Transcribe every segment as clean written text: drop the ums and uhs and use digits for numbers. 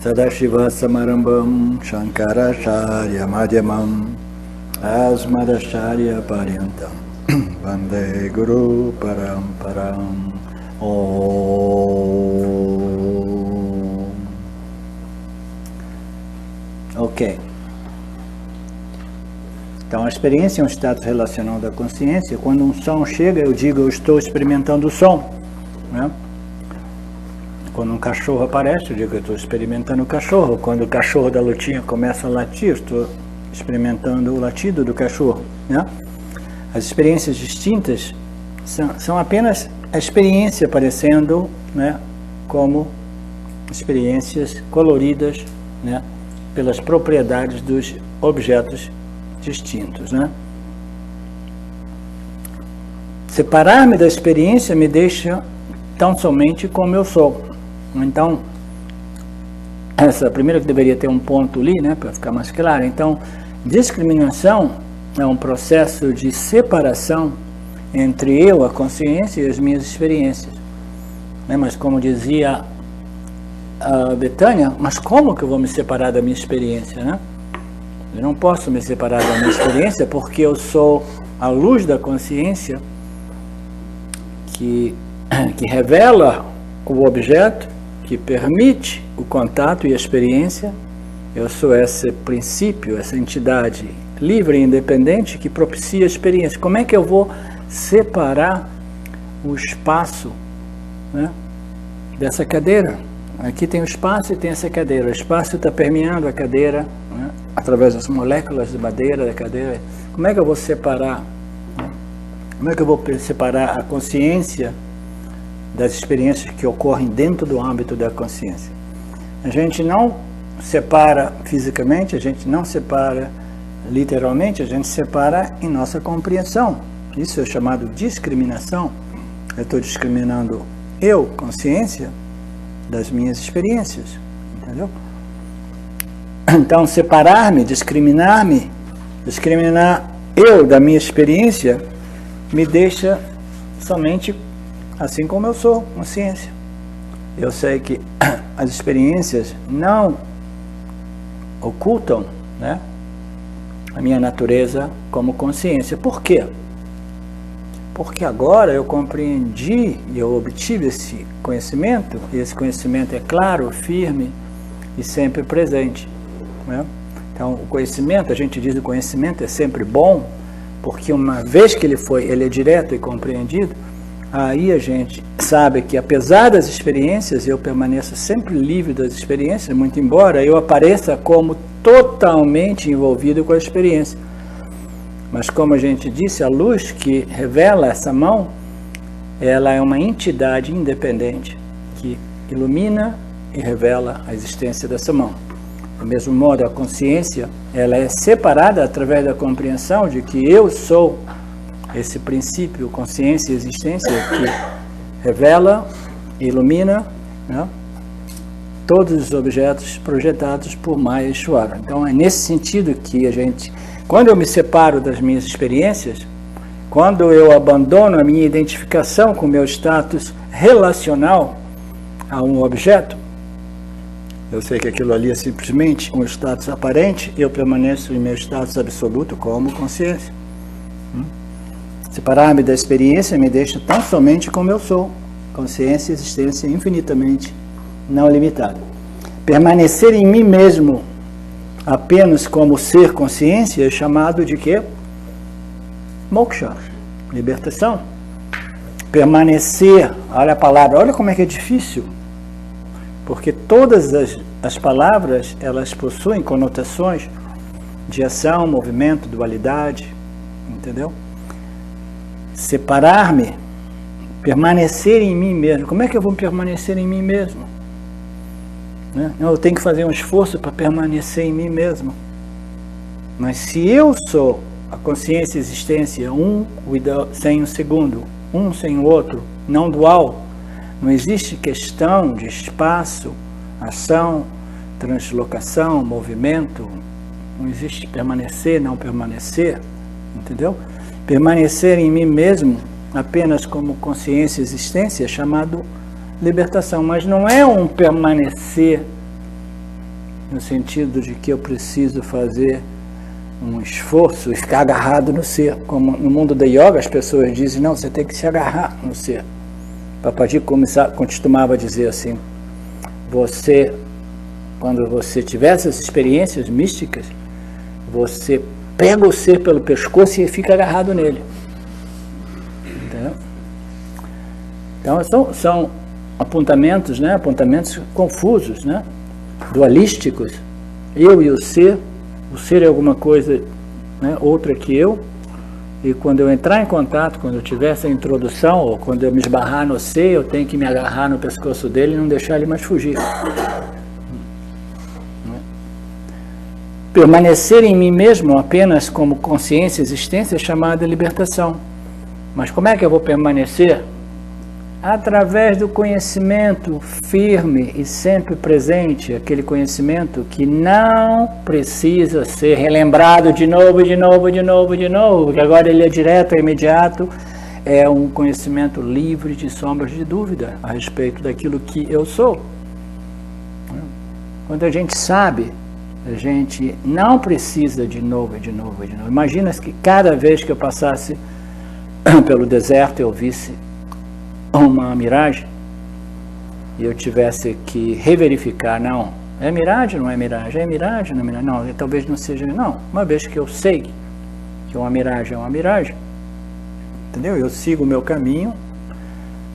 Sadashiva Samarambam Shankaracharya Madhyamam Asmadacharya Paryantam Vande Guru Paramparam. Om. Ok. Então, a experiência é um status relacional da consciência. Quando um som chega, eu digo, eu estou experimentando o som, né? Quando um cachorro aparece, eu digo, eu estou experimentando o cachorro. Quando o cachorro da lutinha começa a latir, estou experimentando o latido do cachorro, né? As experiências distintas são apenas a experiência aparecendo, né, como experiências coloridas, né, pelas propriedades dos objetos distintos, né? Separar-me da experiência me deixa tão somente como eu sou. Então, essa primeira que deveria ter um ponto ali, né, para ficar mais claro. Então, discriminação é um processo de separação entre eu, a consciência, e as minhas experiências, né? Mas como dizia a Betânia, mas como que eu vou me separar da minha experiência, né? Eu não posso me separar da minha experiência porque eu sou a luz da consciência que revela o objeto, que permite o contato e a experiência. Eu sou esse princípio, essa entidade livre e independente que propicia a experiência. Como é que eu vou separar o espaço, né, dessa cadeira? Aqui tem o espaço e tem essa cadeira. O espaço está permeando a cadeira, né, através das moléculas de madeira da cadeira. Como é que eu vou separar? Como é que eu vou separar a consciência das experiências que ocorrem dentro do âmbito da consciência? A gente não separa fisicamente, a gente não separa literalmente, a gente separa em nossa compreensão. Isso é chamado discriminação. Eu estou discriminando eu, consciência, das minhas experiências, entendeu? Então, separar-me, discriminar eu da minha experiência, me deixa somente assim como eu sou, consciência. Eu sei que as experiências não ocultam, né, a minha natureza como consciência. Por quê? Porque agora eu compreendi e eu obtive esse conhecimento, e esse conhecimento é claro, firme e sempre presente, né? Então, o conhecimento, a gente diz que o conhecimento é sempre bom, porque uma vez que ele é direto e compreendido, aí a gente sabe que apesar das experiências, eu permaneço sempre livre das experiências, muito embora eu apareça como totalmente envolvido com a experiência. Mas como a gente disse, a luz que revela essa mão, ela é uma entidade independente que ilumina e revela a existência dessa mão. Do mesmo modo, a consciência, ela é separada através da compreensão de que eu sou esse princípio, consciência e existência que revela e ilumina, né, todos os objetos projetados por Maya Ishvara. Então é nesse sentido que a gente, quando eu me separo das minhas experiências, quando eu abandono a minha identificação com o meu status relacional a um objeto, eu sei que aquilo ali é simplesmente um status aparente, eu permaneço em meu status absoluto como consciência. Separar-me da experiência me deixa tão somente como eu sou, consciência e existência infinitamente não limitada. Permanecer em mim mesmo apenas como ser consciência é chamado de quê? Moksha, libertação. Permanecer, olha a palavra, olha como é que é difícil, porque todas as palavras, elas possuem conotações de ação, movimento, dualidade, entendeu? Separar-me, permanecer em mim mesmo. Como é que eu vou permanecer em mim mesmo? Né? Eu tenho que fazer um esforço para permanecer em mim mesmo. Mas se eu sou a consciência e a existência, um sem o segundo, um sem o outro, não dual, não existe questão de espaço, ação, translocação, movimento, não existe permanecer, não permanecer, entendeu? Permanecer em mim mesmo apenas como consciência e existência é chamado libertação, mas não é um permanecer no sentido de que eu preciso fazer um esforço e ficar agarrado no ser. Como no mundo da yoga as pessoas dizem, não, você tem que se agarrar no ser. Papaji costumava dizer assim, quando você tiver essas experiências místicas, você pega o ser pelo pescoço e fica agarrado nele. Entendeu? Então são apontamentos, né? Apontamentos confusos, né? Dualísticos. Eu e o ser é alguma coisa, né? Outra que eu, e quando eu entrar em contato, quando eu tiver essa introdução, ou quando eu me esbarrar no ser, eu tenho que me agarrar no pescoço dele e não deixar ele mais fugir. Permanecer em mim mesmo apenas como consciência e existência é chamada libertação. Mas como é que eu vou permanecer? Através do conhecimento firme e sempre presente, aquele conhecimento que não precisa ser relembrado de novo, que agora ele é direto, é imediato, é um conhecimento livre de sombras de dúvida a respeito daquilo que eu sou. Quando a gente sabe, a gente não precisa de novo. Imagina que cada vez que eu passasse pelo deserto eu visse uma miragem e eu tivesse que reverificar, não, é miragem, não é miragem, é miragem, não é miragem, não, talvez não seja, não, uma vez que eu sei que uma miragem é uma miragem, entendeu? Eu sigo o meu caminho,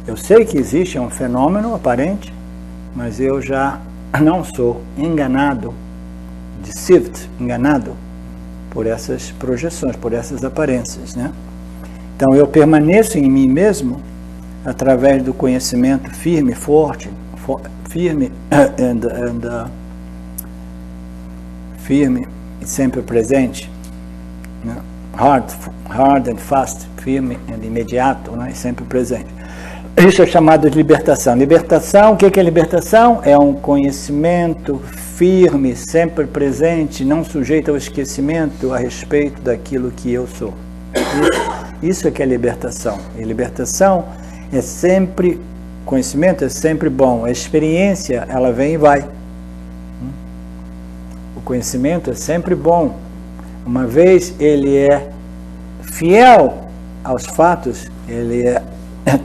eu sei que existe um fenômeno aparente, mas eu já não sou enganado, enganado por essas projeções, por essas aparências, né? Então eu permaneço em mim mesmo através do conhecimento firme, forte, firme firme e sempre presente, né? hard and fast, firme e imediato, né? E sempre presente. Isso é chamado de libertação. Libertação, o que é libertação? É um conhecimento firme, sempre presente, não sujeito ao esquecimento a respeito daquilo que eu sou. Isso é que é libertação. E libertação é sempre, conhecimento é sempre bom. A experiência, ela vem e vai. O conhecimento é sempre bom. Uma vez ele é fiel aos fatos, ele é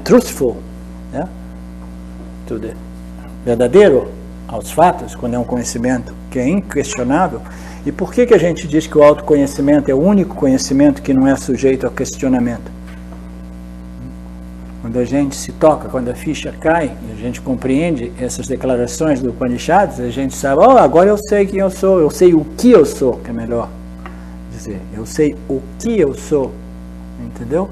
truthful, né? Tudo é verdadeiro aos fatos, quando é um conhecimento que é inquestionável. E por que a gente diz que o autoconhecimento é o único conhecimento que não é sujeito a questionamento? Quando a gente se toca, quando a ficha cai, a gente compreende essas declarações do Upanishads, a gente sabe, agora eu sei quem eu sei o que eu sou, que é melhor dizer, eu sei o que eu sou, entendeu?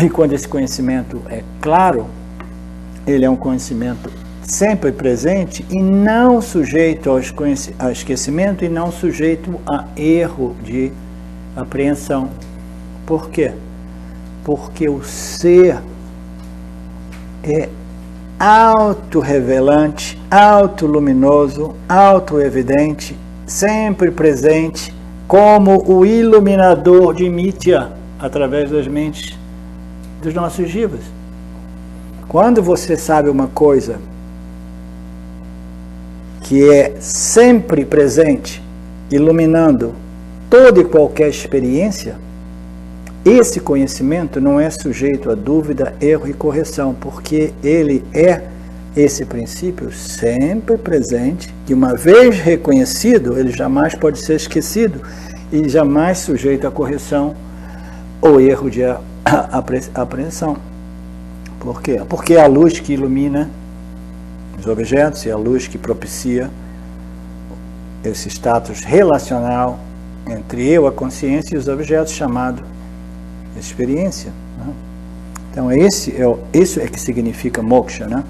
E quando esse conhecimento é claro, ele é um conhecimento sempre presente e não sujeito ao esquecimento e não sujeito a erro de apreensão. Por quê? Porque o ser é auto-revelante, auto-luminoso, auto-evidente, sempre presente, como o iluminador de Mitya, através das mentes dos nossos jivas. Quando você sabe uma coisa que é sempre presente, iluminando toda e qualquer experiência, esse conhecimento não é sujeito a dúvida, erro e correção, porque ele é esse princípio sempre presente, que uma vez reconhecido, ele jamais pode ser esquecido e jamais sujeito a correção ou erro de apreensão. Por quê? Porque é a luz que ilumina os objetos e a luz que propicia esse status relacional entre eu, a consciência, e os objetos, chamado experiência, né? Então isso é que significa moksha, né?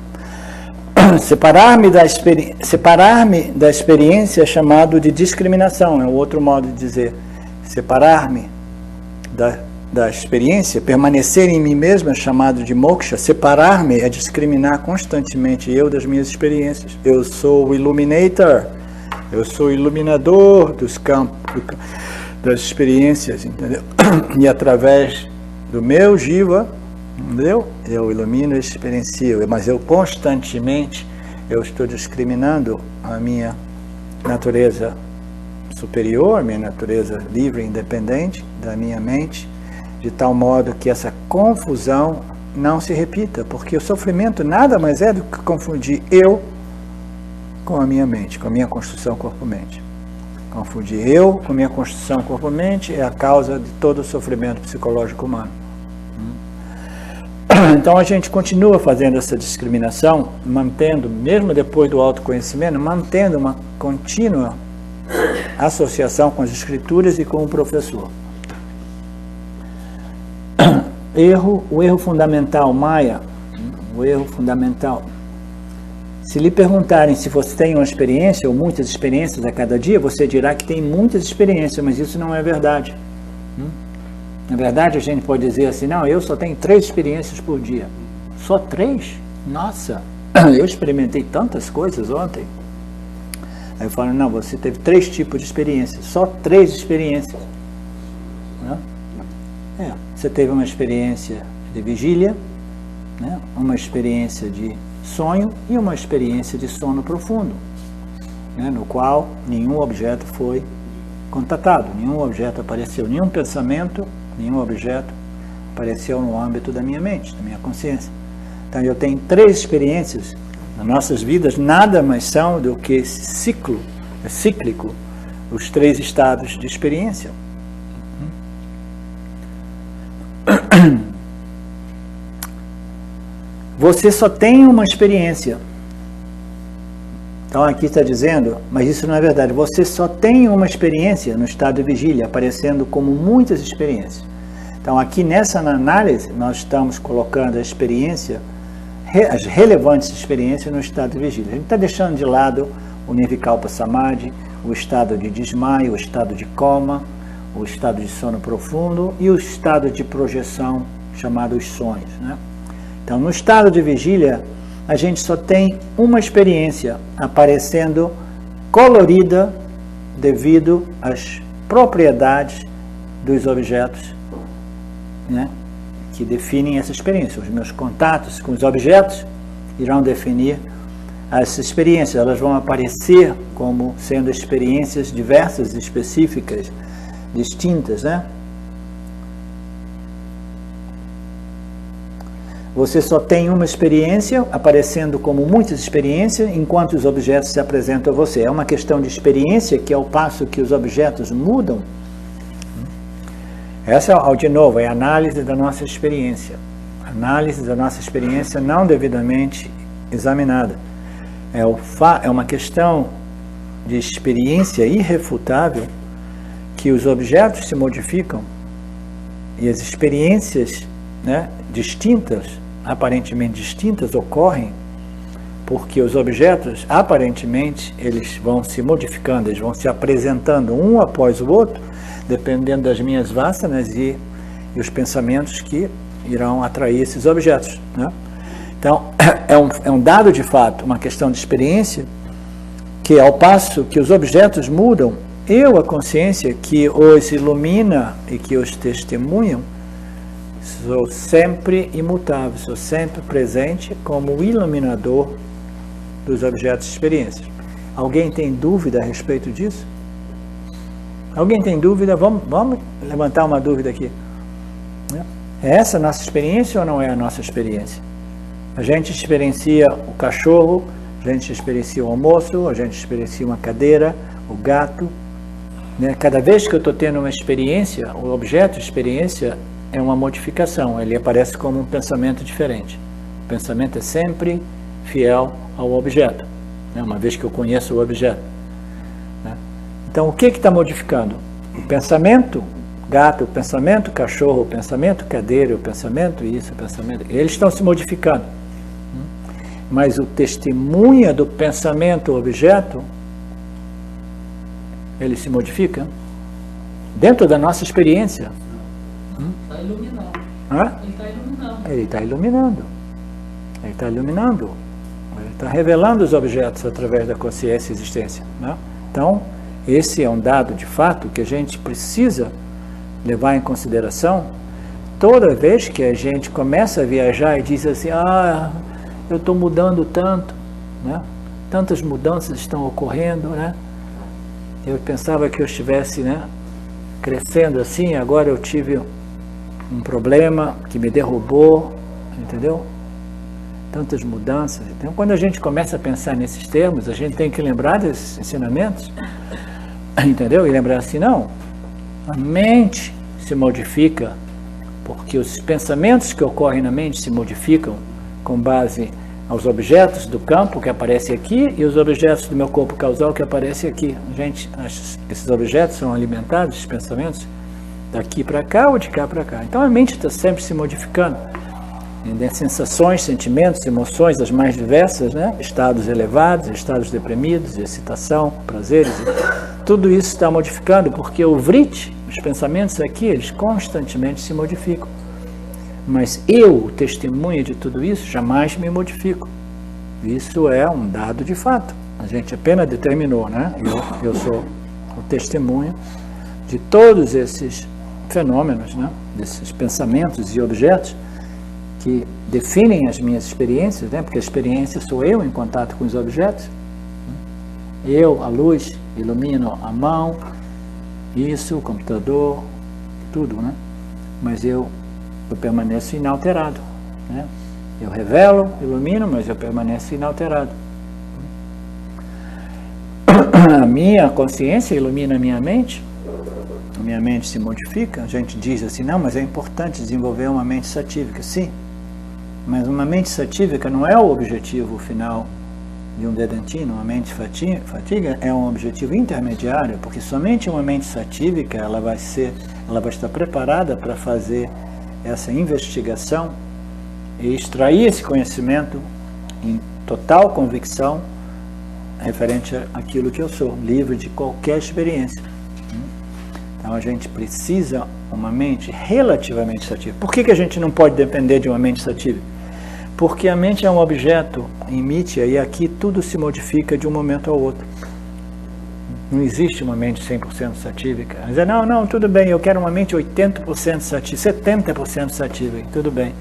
Separar-me da experiência é chamado de discriminação, é um outro modo de dizer. Separar-me da experiência, permanecer em mim mesmo é chamado de moksha. Separar-me é discriminar constantemente eu das minhas experiências. Eu sou o illuminator, eu sou o iluminador dos campos, das experiências, entendeu? E através do meu jiva, entendeu? Eu ilumino e experiencio, mas eu constantemente estou discriminando a minha natureza superior, minha natureza livre e independente da minha mente, de tal modo que essa confusão não se repita, porque o sofrimento nada mais é do que confundir eu com a minha mente, com a minha construção corpo-mente. Confundir eu com a minha construção corpo-mente é a causa de todo o sofrimento psicológico humano. Então a gente continua fazendo essa discriminação, mantendo, mesmo depois do autoconhecimento, mantendo uma contínua associação com as escrituras e com o professor. O erro fundamental, Maia, o erro fundamental. Se lhe perguntarem se você tem uma experiência ou muitas experiências a cada dia, você dirá que tem muitas experiências, mas isso não é verdade. Na verdade, a gente pode dizer assim, não, eu só tenho 3 experiências por dia. Só 3? Nossa, eu experimentei tantas coisas ontem. Aí eu falo, não, você teve 3 tipos de experiências, só 3 experiências. Né? Você teve uma experiência de vigília, né? Uma experiência de sonho e uma experiência de sono profundo, né? No qual nenhum objeto foi contatado, nenhum objeto apareceu, nenhum pensamento, nenhum objeto apareceu no âmbito da minha mente, da minha consciência. Então eu tenho 3 experiências. Nas nossas vidas nada mais são do que esse ciclo, é cíclico, os 3 estados de experiência. Você só tem uma experiência. Então aqui está dizendo, mas isso não é verdade, você só tem uma experiência no estado de vigília, aparecendo como muitas experiências. Então aqui nessa análise nós estamos colocando a experiência, as relevantes experiências no estado de vigília. A gente está deixando de lado o Nirvikalpa Samadhi, o estado de desmaio, o estado de coma, o estado de sono profundo e o estado de projeção, chamado os sonhos, né? Então, no estado de vigília, a gente só tem uma experiência aparecendo colorida devido às propriedades dos objetos, né, que definem essa experiência. Os meus contatos com os objetos irão definir as experiências. Elas vão aparecer como sendo experiências diversas, específicas, distintas, né? Você só tem uma experiência, aparecendo como muitas experiências, enquanto os objetos se apresentam a você. É uma questão de experiência, que ao passo que os objetos mudam. Essa, de novo, é a análise da nossa experiência. Análise da nossa experiência não devidamente examinada. É uma questão de experiência irrefutável que os objetos se modificam e as experiências, né, distintas, aparentemente distintas, ocorrem porque os objetos, aparentemente, eles vão se modificando, eles vão se apresentando um após o outro, dependendo das minhas vasanas e os pensamentos que irão atrair esses objetos, né? Então, é um dado de fato, uma questão de experiência, que ao passo que os objetos mudam, eu, a consciência que os ilumina e que os testemunham, sou sempre imutável, sou sempre presente como o iluminador dos objetos de experiência. Alguém tem dúvida a respeito disso? Alguém tem dúvida? Vamos levantar uma dúvida aqui. É essa a nossa experiência ou não é a nossa experiência? A gente experiencia o cachorro, a gente experiencia o almoço, a gente experiencia uma cadeira, o gato, né? Cada vez que eu estou tendo uma experiência, o objeto de experiência é uma modificação, ele aparece como um pensamento diferente. O pensamento é sempre fiel ao objeto, né? Uma vez que eu conheço o objeto, né? Então, o que está modificando? O pensamento gato, o pensamento cachorro, o pensamento cadeira, o pensamento isso, o pensamento... Eles estão se modificando. Mas o testemunha do pensamento objeto, ele se modifica dentro da nossa experiência. Está iluminando. Hã? Ele está iluminando. Ele está iluminando. Ele está iluminando. Ele está revelando os objetos através da consciência e existência, né? Então, esse é um dado de fato que a gente precisa levar em consideração toda vez que a gente começa a viajar e diz assim, eu estou mudando tanto, né? Tantas mudanças estão ocorrendo, né? Eu pensava que eu estivesse, né, crescendo assim, agora eu tive um problema que me derrubou, entendeu? Tantas mudanças. Então, quando a gente começa a pensar nesses termos, a gente tem que lembrar desses ensinamentos, entendeu? E lembrar assim, não, a mente se modifica porque os pensamentos que ocorrem na mente se modificam com base aos objetos do campo que aparecem aqui e os objetos do meu corpo causal que aparecem aqui. Gente, esses objetos são alimentados, esses pensamentos, daqui para cá ou de cá para cá. Então a mente está sempre se modificando. Sensações, sentimentos, emoções as mais diversas, né? Estados elevados, estados deprimidos, de excitação, prazeres, tudo isso está modificando, porque o vrit, os pensamentos aqui, eles constantemente se modificam. Mas eu, testemunha de tudo isso, jamais me modifico. Isso é um dado de fato. A gente apenas determinou, né? Eu sou o testemunho de todos esses fenômenos, né? Desses pensamentos e objetos que definem as minhas experiências, né? Porque a experiência sou eu em contato com os objetos. Eu, a luz, ilumino a mão, isso, o computador, tudo, né? Mas eu permaneço inalterado, né? Eu revelo, ilumino, mas eu permaneço inalterado. A minha consciência ilumina a minha mente se modifica. A gente diz assim, não, mas é importante desenvolver uma mente satívica. Sim, mas uma mente satívica não é o objetivo final de um vedantino. Uma mente fatiga é um objetivo intermediário, porque somente uma mente satívica ela vai estar preparada para fazer essa investigação e extrair esse conhecimento em total convicção referente àquilo que eu sou, livre de qualquer experiência. Então a gente precisa uma mente relativamente satívica. Por que a gente não pode depender de uma mente satívica? Porque a mente é um objeto em mítia e aqui tudo se modifica de um momento ao outro. Não existe uma mente 100% satívica. Dizer, não, tudo bem, eu quero uma mente 80% satívica, 70% satívica, tudo bem.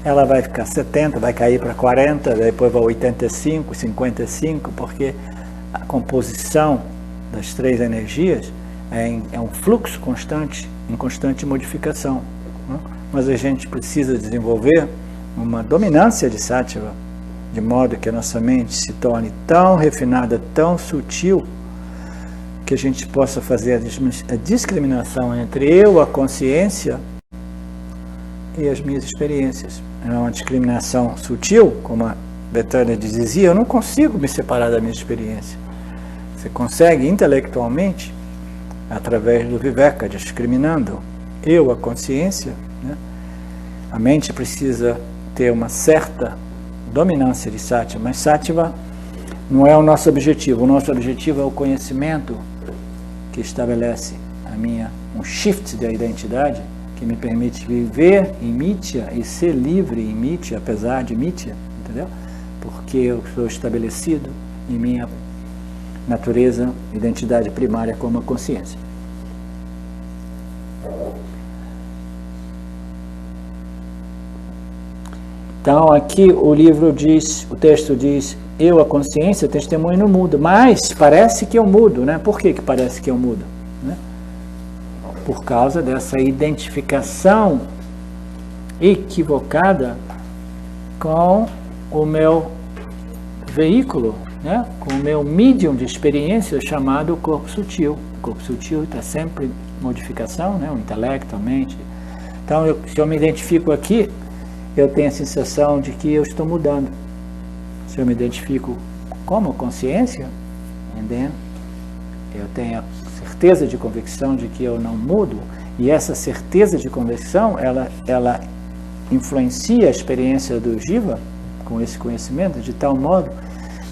Ela vai ficar 70%, vai cair para 40%, depois vai 85%, 55%, porque a composição das três energias é um fluxo constante, em constante modificação. Né? Mas a gente precisa desenvolver uma dominância de Sattva, de modo que a nossa mente se torne tão refinada, tão sutil, que a gente possa fazer a discriminação entre eu, a consciência, e as minhas experiências. É uma discriminação sutil, como a Betânia dizia, eu não consigo me separar da minha experiência. Você consegue intelectualmente, através do Viveka, discriminando eu, a consciência, né? A mente precisa ter uma certa dominância de Sattva, mas Sattva não é o nosso objetivo. O nosso objetivo é o conhecimento que estabelece um shift da identidade, que me permite viver em Mithya e ser livre em Mithya, apesar de Mithya, entendeu? Porque eu sou estabelecido em minha natureza, identidade primária como a consciência. Então aqui o texto diz, eu, a consciência, testemunho não mudo, mas parece que eu mudo, né? Por que parece que eu mudo? Né? Por causa dessa identificação equivocada com o meu veículo, né? Com o meu medium de experiência chamado corpo sutil. O corpo sutil está sempre em modificação, né? O intelecto, a mente. Então, se eu me identifico aqui, eu tenho a sensação de que eu estou mudando. Se eu me identifico como consciência, eu tenho a certeza de convicção de que eu não mudo, e essa certeza de convicção, ela influencia a experiência do Jiva, com esse conhecimento, de tal modo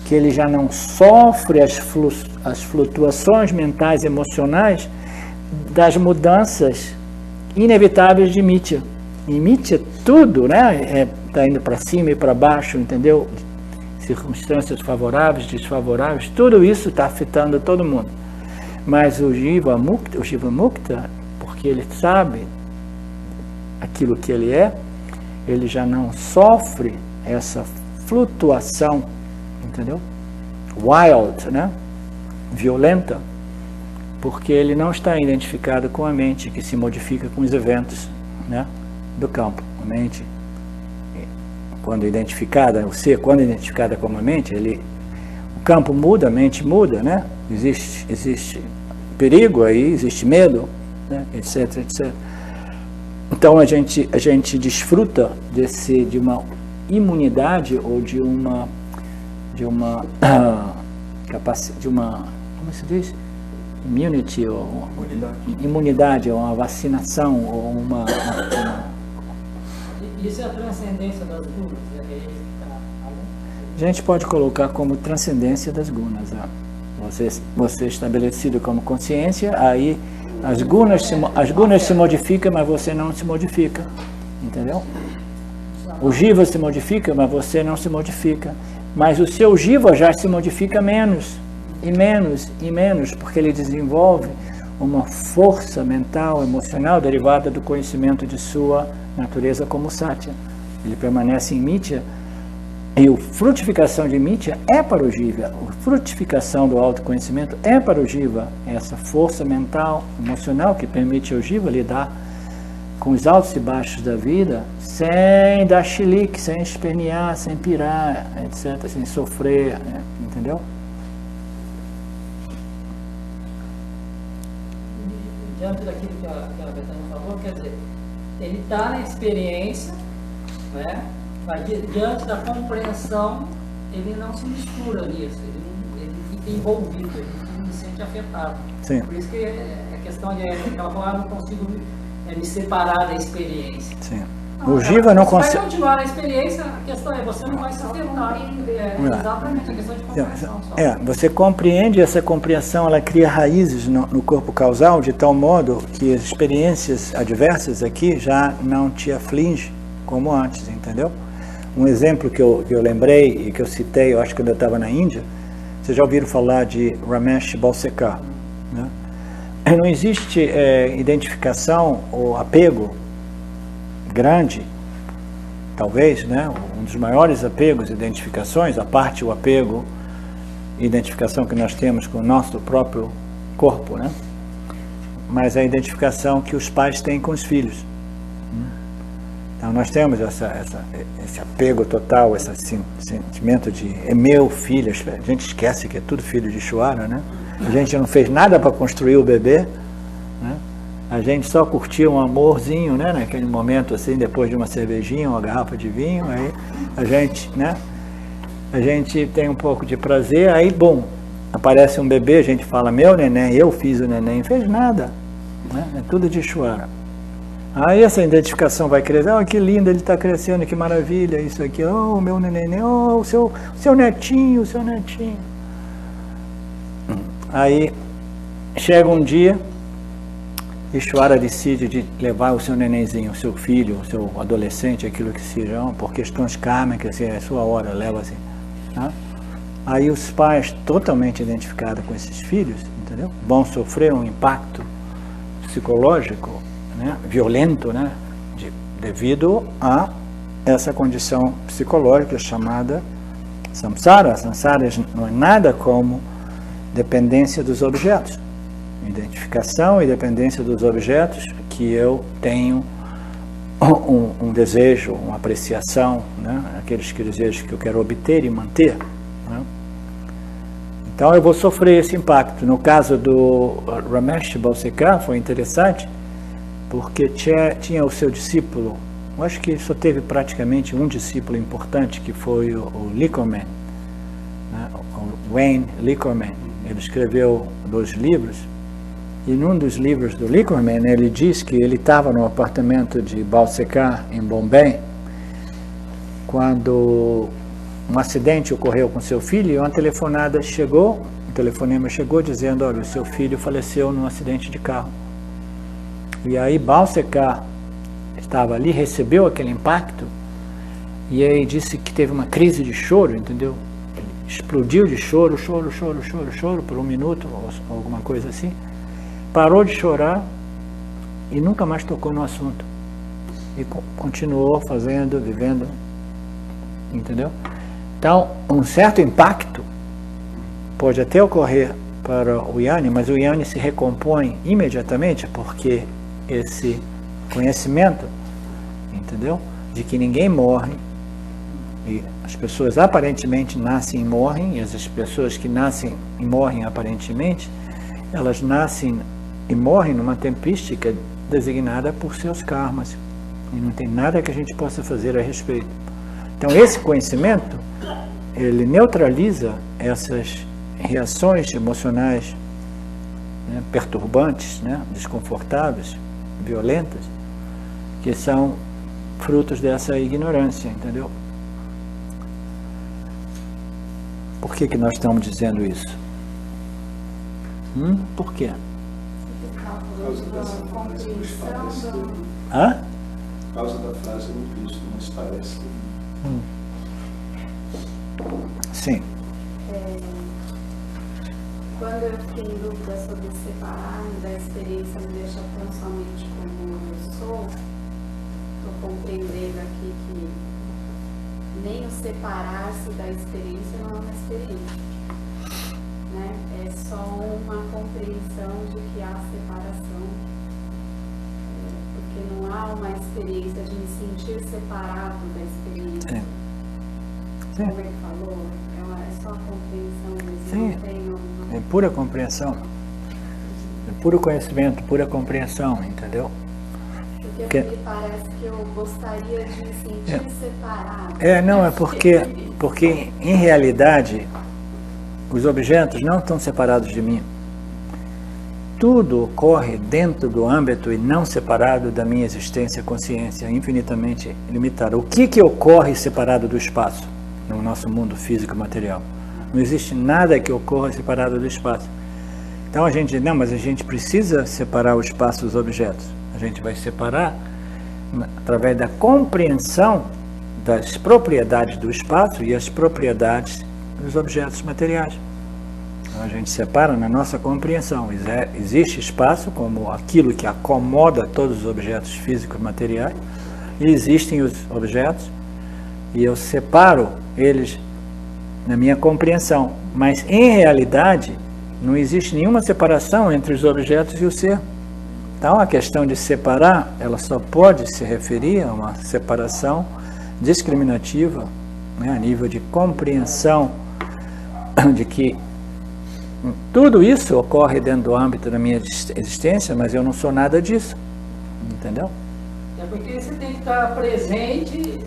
que ele já não sofre as flutuações mentais e emocionais das mudanças inevitáveis de Mithya. Em Mithya tudo, né, está indo para cima e para baixo, entendeu? Circunstâncias favoráveis, desfavoráveis, tudo isso está afetando todo mundo. Mas o Jiva Mukta, porque ele sabe aquilo que ele é, ele já não sofre essa flutuação, entendeu? Wild, né? violenta, porque ele não está identificado com a mente que se modifica com os eventos, né, do campo. A mente, quando identificada, o ser, quando identificada como a mente, o campo muda, a mente muda, né? Existe perigo aí, existe medo, né, etc, etc. Então a gente desfruta de uma imunidade ou de uma capacidade, de uma, como se diz? Immunity, ou imunidade, ou uma vacinação, ou uma Isso é a transcendência das gunas? A gente pode colocar como transcendência das gunas. Né? Você estabelecido como consciência, aí as gunas se modificam, mas você não se modifica. Entendeu? O jiva se modifica, mas você não se modifica. Mas o seu jiva já se modifica menos, e menos, e menos, porque ele desenvolve uma força mental, emocional, derivada do conhecimento de sua natureza como Satya. Ele permanece em Mitya, e a frutificação de Mitya é para o jiva, a frutificação do autoconhecimento é para o jiva, essa força mental, emocional que permite ao jiva lidar com os altos e baixos da vida, sem dar chilique, sem espernear, sem pirar, etc., sem sofrer, entendeu? Diante daquilo que a Betânia falou, quer dizer, ele está na experiência, né? Mas diante da compreensão, ele não se mistura nisso, ele fica envolvido, ele não se sente afetado. Sim. Por isso que a questão de ela falar, não consigo me separar da experiência. Sim. O jiva não consegue. Se vai continuar na experiência, a questão é você não vai se afetar. Exatamente, a questão de compreensão. Você compreende, essa compreensão ela cria raízes no corpo causal de tal modo que as experiências adversas aqui já não te afligem como antes, entendeu? Um exemplo que eu lembrei e que eu citei, eu acho que quando eu estava na Índia, vocês já ouviram falar de Ramesh Balsekar, né? Não existe identificação ou apego grande, talvez, né? Um dos maiores apegos, identificações, a parte o apego e identificação que nós temos com o nosso próprio corpo, né? Mas a identificação que os pais têm com os filhos. Então nós temos esse apego total, esse sentimento de é meu filho. A gente esquece que é tudo filho de Ishvara, né? A gente não fez nada para construir o bebê, né? A gente só curtiu um amorzinho, né? Naquele momento assim, depois de uma cervejinha, uma garrafa de vinho, aí a gente, né? A gente tem um pouco de prazer, aí bom, aparece um bebê, a gente fala, meu neném, eu fiz o neném, não fez nada, né? É tudo de Ishvara. Aí essa identificação vai crescer, oh, que lindo, ele está crescendo, que maravilha, isso aqui, oh, meu neném, oh, o seu netinho, o seu netinho. Aí chega um dia, Ishvara decide de levar o seu nenenzinho, o seu filho, o seu adolescente, aquilo que sejam, por questões kármicas, é a sua hora, leva assim. Tá? Aí os pais, totalmente identificados com esses filhos, entendeu? Vão sofrer um impacto psicológico, né, violento, né, devido a essa condição psicológica chamada samsara. Samsara não é nada como dependência dos objetos, identificação e dependência dos objetos, que eu tenho um desejo, uma apreciação, né, aqueles desejos que eu quero obter e manter, né? Então eu vou sofrer esse impacto. No caso do Ramesh Balsekar foi interessante, porque tinha o seu discípulo, eu acho que só teve praticamente um discípulo importante, que foi o Liquorman, né? O Wayne Liquorman. Ele escreveu 2 livros, e num dos livros do Liquorman ele diz que ele estava no apartamento de Balsekar, em Bombay, quando um acidente ocorreu com seu filho, e uma telefonema chegou dizendo, olha, o seu filho faleceu num acidente de carro. E aí Balsekar estava ali, recebeu aquele impacto, e aí disse que teve uma crise de choro, entendeu? Ele explodiu de choro por 1 minuto, ou alguma coisa assim. Parou de chorar e nunca mais tocou no assunto. E continuou fazendo, vivendo, entendeu? Então, um certo impacto pode até ocorrer para o Jnana, mas o Jnana se recompõe imediatamente, porque esse conhecimento, entendeu? De que ninguém morre, e as pessoas aparentemente nascem e morrem, e as pessoas que nascem e morrem aparentemente, elas nascem e morrem numa tempística designada por seus karmas, e não tem nada que a gente possa fazer a respeito. Então esse conhecimento, ele neutraliza essas reações emocionais, né, perturbantes, né, desconfortáveis, violentas, que são frutos dessa ignorância, entendeu? Por que nós estamos dizendo isso? Por quê? Por causa dessa frase, nos parece. Hã? Por causa da frase no Cristo, nos parece. Sim. Quando eu fiquei em dúvida sobre separar-me da experiência me deixa tão somente como eu sou, estou compreendendo aqui que nem o separar-se da experiência não é uma experiência, né? É só uma compreensão de que há separação, porque não há uma experiência de me sentir separado da experiência. Sim. Como ele falou, é só a compreensão mesmo. Sim. Não tem É pura compreensão, é puro conhecimento, pura compreensão, entendeu? Porque me parece que eu gostaria de me sentir separado. Não, é porque em realidade os objetos não estão separados de mim. Tudo ocorre dentro do âmbito e não separado da minha existência, consciência infinitamente limitada. O que ocorre separado do espaço no nosso mundo físico material? Não existe nada que ocorra separado do espaço. Então a gente, não, mas a gente precisa separar o espaço dos objetos. A gente vai separar através da compreensão das propriedades do espaço e as propriedades dos objetos materiais. Então a gente separa na nossa compreensão. Existe espaço como aquilo que acomoda todos os objetos físicos materiais, e existem os objetos, e eu separo eles na minha compreensão, mas em realidade não existe nenhuma separação entre os objetos e o ser. Então a questão de separar, ela só pode se referir a uma separação discriminativa, né, a nível de compreensão de que tudo isso ocorre dentro do âmbito da minha existência, mas eu não sou nada disso, entendeu? É porque você tem que estar presente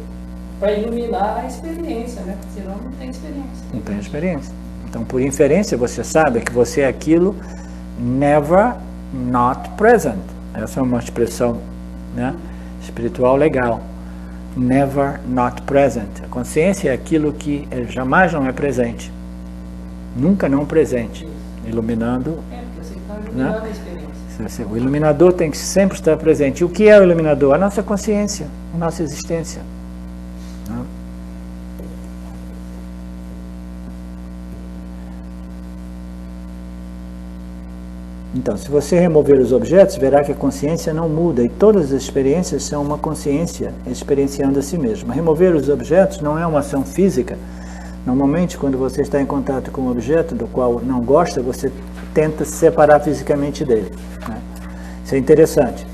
para iluminar a experiência, né? Senão não tem experiência. Não tem experiência. Então, por inferência, você sabe que você é aquilo never not present. Essa é uma expressão, né, espiritual legal. Never not present. A consciência é aquilo que jamais não é presente. Nunca não presente. Iluminando. Porque você está iluminando, né, a experiência. O iluminador tem que sempre estar presente. E o que é o iluminador? A nossa consciência, a nossa existência. Então, se você remover os objetos, verá que a consciência não muda e todas as experiências são uma consciência experienciando a si mesma. Remover os objetos não é uma ação física. Normalmente, quando você está em contato com um objeto do qual não gosta, você tenta se separar fisicamente dele, né? Isso é interessante.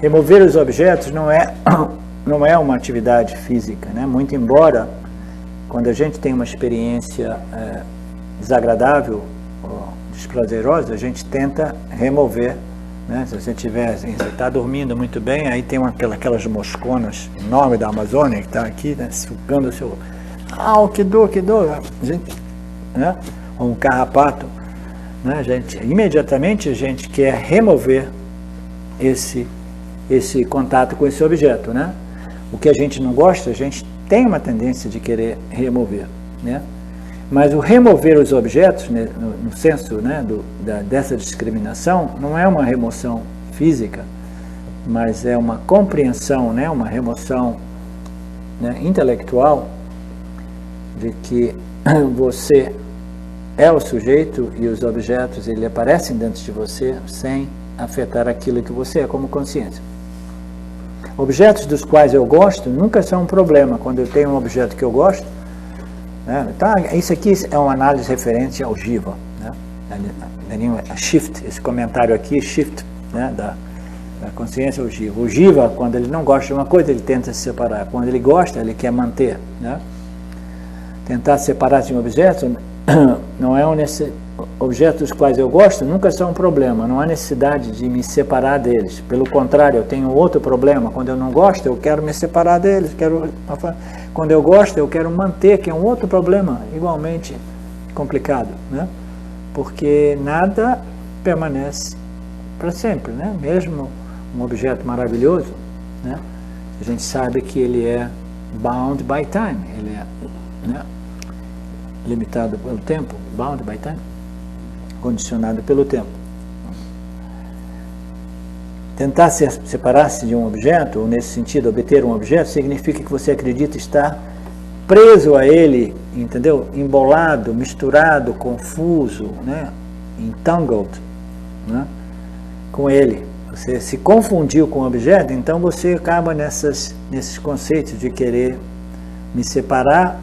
Remover os objetos não é uma atividade física, né? Muito embora, quando a gente tem uma experiência desagradável, desprazerosa, a gente tenta remover, né? Se você está dormindo muito bem, aí tem aquelas mosconas enormes da Amazônia que está aqui, né, sugando o seu... que dor, gente, né? Ou um carrapato, né? Imediatamente a gente quer remover esse contato com esse objeto, né? O que a gente não gosta, a gente tem uma tendência de querer remover, né? Mas o remover os objetos, né, no senso, né, dessa discriminação, não é uma remoção física, mas é uma compreensão, né, uma remoção, né, intelectual de que você é o sujeito e os objetos ele aparecem dentro de você sem afetar aquilo que você é como consciência. Objetos dos quais eu gosto nunca são um problema. Quando eu tenho um objeto que eu gosto, né? Então, isso aqui é uma análise referente ao Jiva, né? a shift, esse comentário aqui, shift, né, da consciência ogiva. O jiva, quando ele não gosta de uma coisa, ele tenta se separar. Quando ele gosta, ele quer manter, né? Tentar separar-se de um objeto não é objetos dos quais eu gosto, nunca são um problema. Não há necessidade de me separar deles. Pelo contrário, eu tenho outro problema. Quando eu não gosto, eu quero me separar deles. Quando eu gosto, eu quero manter, que é um outro problema igualmente complicado, né? Porque nada permanece para sempre, né? Mesmo um objeto maravilhoso, né? A gente sabe que ele é bound by time, ele é, né, limitado pelo tempo, bound by time, condicionado pelo tempo. Tentar separar-se de um objeto, ou nesse sentido, obter um objeto, significa que você acredita estar preso a ele, entendeu? Embolado, misturado, confuso, né? Entangled, né? Com ele. Você se confundiu com o objeto, então você acaba nesses conceitos de querer me separar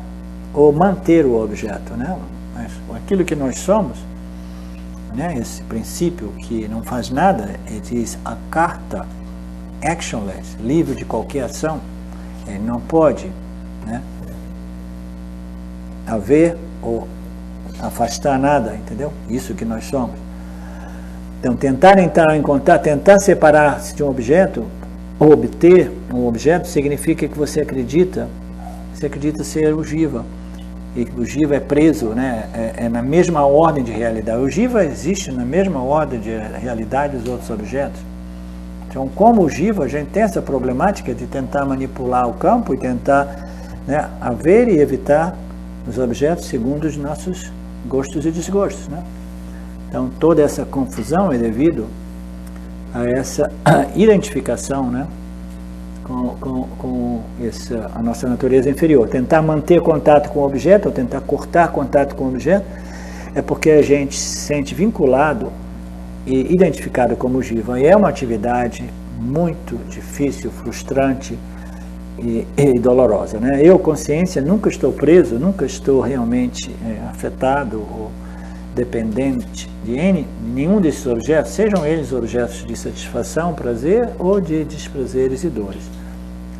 ou manter o objeto, né? Mas aquilo que nós somos, né? Esse princípio que não faz nada, ele diz a carta actionless, livre de qualquer ação, ele não pode, né, haver ou afastar nada, entendeu? Isso que nós somos. Então, tentar entrar em contato, tentar separar-se de um objeto, ou obter um objeto, significa que você acredita ser o jiva. E que o jiva é preso, né? É na mesma ordem de realidade. O jiva existe na mesma ordem de realidade dos outros objetos. Então, como o jiva, a gente tem essa problemática de tentar manipular o campo e tentar, né, haver e evitar os objetos segundo os nossos gostos e desgostos, né? Então, toda essa confusão é devido a essa identificação, né, com a nossa natureza inferior. Tentar manter contato com o objeto, ou tentar cortar contato com o objeto, é porque a gente se sente vinculado e identificado como jiva. E é uma atividade muito difícil, frustrante e dolorosa, né? Eu, consciência, nunca estou preso, nunca estou realmente afetado ou dependente de nenhum desses objetos, sejam eles objetos de satisfação, prazer ou de desprazeres e dores.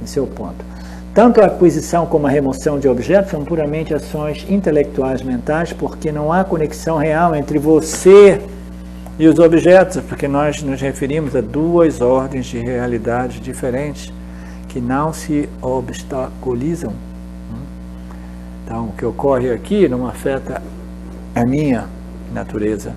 Esse é o ponto. Tanto a aquisição como a remoção de objetos são puramente ações intelectuais mentais, porque não há conexão real entre você e os objetos, porque nós nos referimos a duas ordens de realidades diferentes que não se obstaculizam. Então, o que ocorre aqui não afeta a minha natureza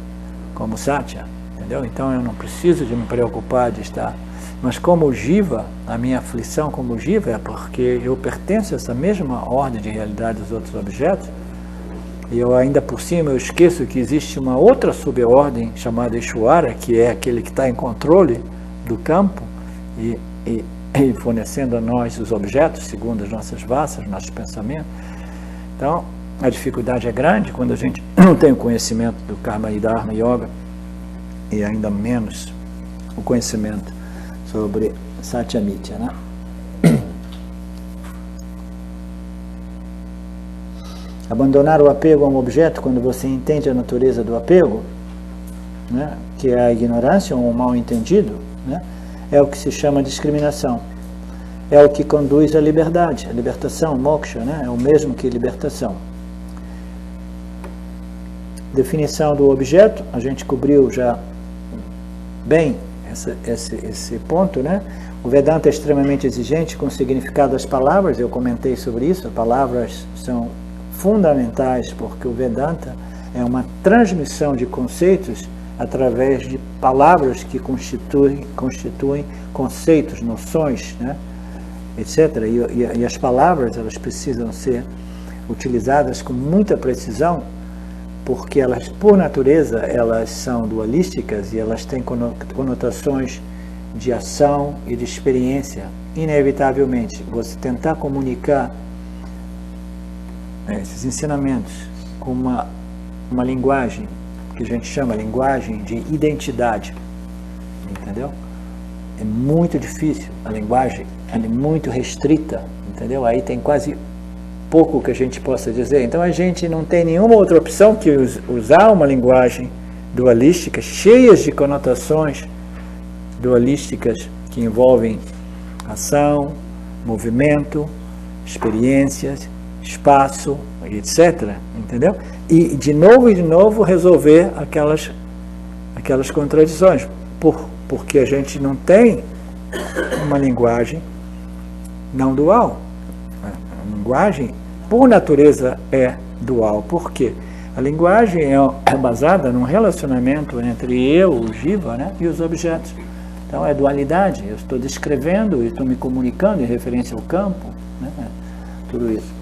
como Satya, entendeu? Então eu não preciso de me preocupar de estar, mas como jiva, a minha aflição como jiva é porque eu pertenço a essa mesma ordem de realidade dos outros objetos, e eu ainda por cima eu esqueço que existe uma outra subordem chamada Ishvara, que é aquele que está em controle do campo e fornecendo a nós os objetos segundo as nossas vassas, nossos pensamentos. Então a dificuldade é grande quando a gente não tem o conhecimento do Karma e Dharma Yoga, e ainda menos o conhecimento sobre Satyamithya, né? Abandonar o apego a um objeto, quando você entende a natureza do apego, né, que é a ignorância ou um mal entendido, né, é o que se chama discriminação. É o que conduz à liberdade, a libertação, moksha, né, é o mesmo que libertação. Definição do objeto, a gente cobriu já bem esse ponto, né? O Vedanta é extremamente exigente com o significado das palavras, eu comentei sobre isso, as palavras são fundamentais porque o Vedanta é uma transmissão de conceitos através de palavras que constituem conceitos, noções, né? Etc. E as palavras, elas precisam ser utilizadas com muita precisão, porque elas, por natureza, elas são dualísticas e elas têm conotações de ação e de experiência. Inevitavelmente, você tentar comunicar esses ensinamentos com uma linguagem que a gente chama linguagem de identidade, entendeu? É muito difícil, a linguagem é muito restrita, entendeu? Aí tem quase pouco que a gente possa dizer. Então a gente não tem nenhuma outra opção que usar uma linguagem dualísticas, cheias de conotações dualísticas que envolvem ação, movimento, experiências, espaço, etc. Entendeu? E de novo resolver aquelas contradições, porque a gente não tem uma linguagem não dual. A linguagem, por natureza, é dual. Por quê? A linguagem é basada num relacionamento entre eu, o Jiva, né, e os objetos. Então é dualidade. Eu estou descrevendo, eu estou me comunicando em referência ao campo, né, tudo isso.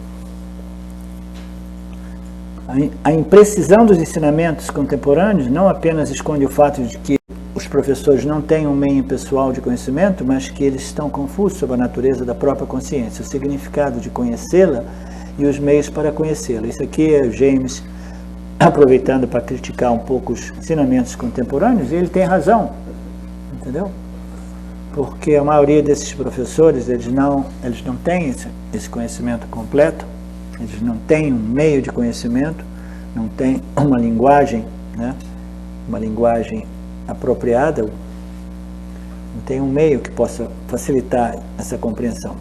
A imprecisão dos ensinamentos contemporâneos não apenas esconde o fato de que os professores não têm um meio pessoal de conhecimento, mas que eles estão confusos sobre a natureza da própria consciência, o significado de conhecê-la e os meios para conhecê-la. Isso aqui é o James aproveitando para criticar um pouco os ensinamentos contemporâneos, e ele tem razão, entendeu? Porque a maioria desses professores, eles não têm esse conhecimento completo, eles não têm um meio de conhecimento, não têm uma linguagem, né? Uma linguagem apropriada, não tem um meio que possa facilitar essa compreensão.